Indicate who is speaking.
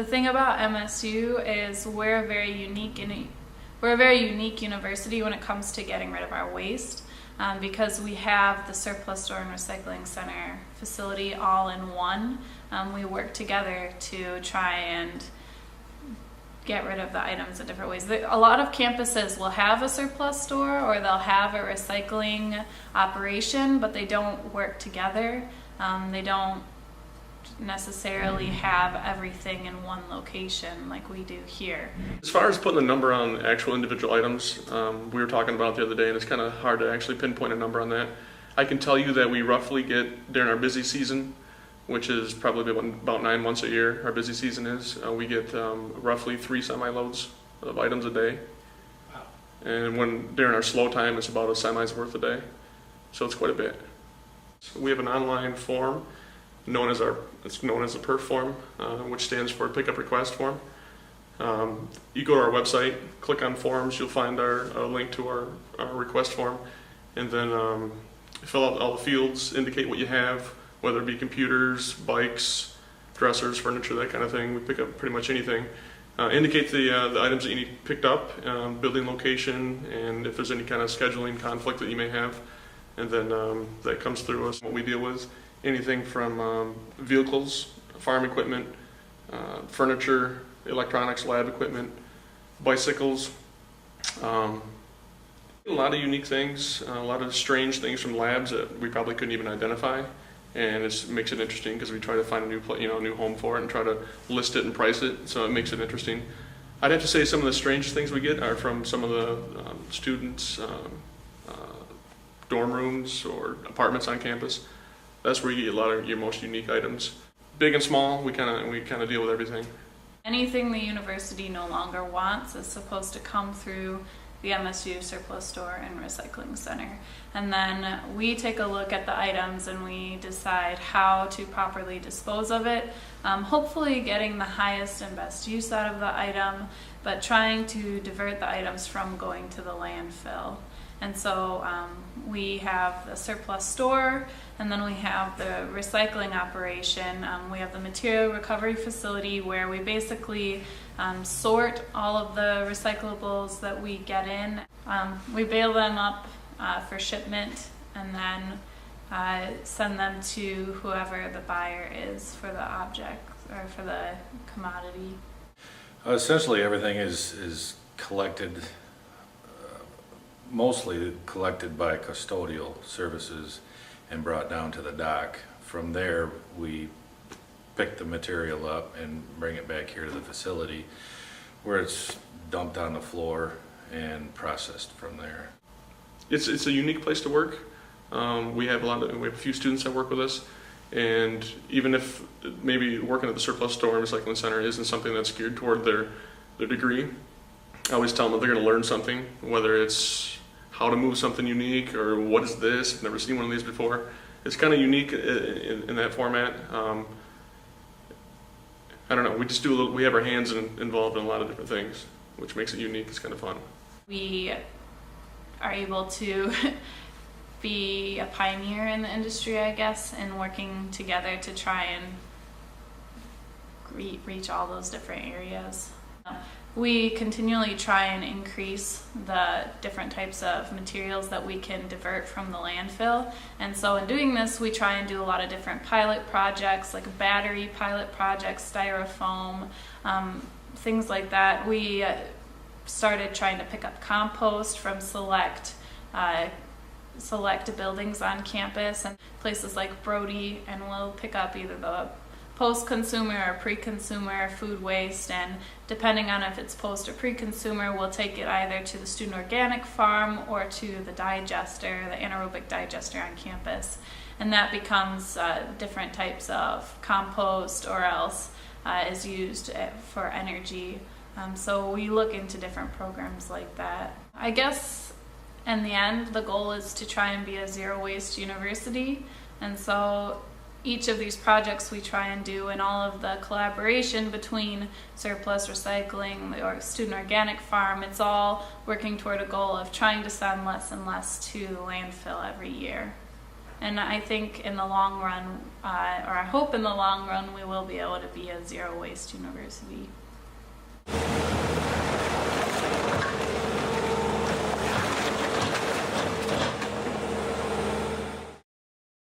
Speaker 1: The thing about MSU is we're a very unique university when it comes to getting rid of our waste, because we have the surplus store and recycling center facility all in one. We work together to try and get rid of the items in different ways. A lot of campuses will have a surplus store or they'll have a recycling operation, but they don't work together. They don't necessarily have everything in one location like we do here.
Speaker 2: As far as putting a number on actual individual items, we were talking about the other day, and it's kind of hard to actually pinpoint a number on that. I can tell you that we roughly get, during our busy season, which is probably about 9 months a year, our busy season is, we get roughly 3 semi-loads of items a day.
Speaker 3: Wow.
Speaker 2: And during our slow time, it's about a semi's worth a day. So it's quite a bit. So we have an online form known as the PERF form, which stands for Pick Up Request Form. You go to our website, click on forms, you'll find our link to our request form, and then fill out all the fields, indicate what you have, whether it be computers, bikes, dressers, furniture, that kind of thing. We pick up pretty much anything. Indicate the items that you need picked up, building location, and if there's any kind of scheduling conflict that you may have, and then that comes through us. What we deal with, anything from vehicles, farm equipment, furniture, electronics, lab equipment, bicycles, a lot of unique things, a lot of strange things from labs that we probably couldn't even identify, and it makes it interesting because we try to find a new home for it and try to list it and price it, so it makes it interesting. I'd have to say some of the strangest things we get are from some of the students' dorm rooms or apartments on campus. That's where you get a lot of your most unique items. Big and small, we kind of deal with everything.
Speaker 1: Anything the university no longer wants is supposed to come through the MSU Surplus Store and Recycling Center. And then we take a look at the items and we decide how to properly dispose of it, hopefully getting the highest and best use out of the item, but trying to divert the items from going to the landfill. And so we have the surplus store, and then we have the recycling operation. We have the material recovery facility where we basically sort all of the recyclables that we get in. We bale them up for shipment and then send them to whoever the buyer is for the object or for the commodity.
Speaker 3: Essentially everything is collected, mostly collected by custodial services and brought down to the dock. From there we pick the material up and bring it back here to the facility where it's dumped on the floor and processed from there.
Speaker 2: It's a unique place to work. We have a few students that work with us, and even if maybe working at the surplus store and recycling center isn't something that's geared toward their degree, I always tell them that they're going to learn something, whether it's how to move something unique or what is this, I've never seen one of these before. It's kind of unique in that format. I don't know, we have our hands involved in a lot of different things, which makes it unique. It's kind of fun.
Speaker 1: We are able to be a pioneer in the industry, I guess, and working together to try and reach all those different areas. We continually try and increase the different types of materials that we can divert from the landfill. And so in doing this, we try and do a lot of different pilot projects, like battery pilot projects, styrofoam, things like that. We started trying to pick up compost from select buildings on campus and places like Brody, and we'll pick up either the post-consumer or pre-consumer food waste, and depending on if it's post or pre-consumer, we'll take it either to the student organic farm or to the digester, the anaerobic digester on campus, and that becomes different types of compost, or else is used for energy. So we look into different programs like that. I guess in the end, the goal is to try and be a zero waste university, and so each of these projects we try and do, and all of the collaboration between surplus recycling or student organic farm, it's all working toward a goal of trying to send less and less to landfill every year. And I think in the long run, or I hope in the long run, we will be able to be a zero waste university.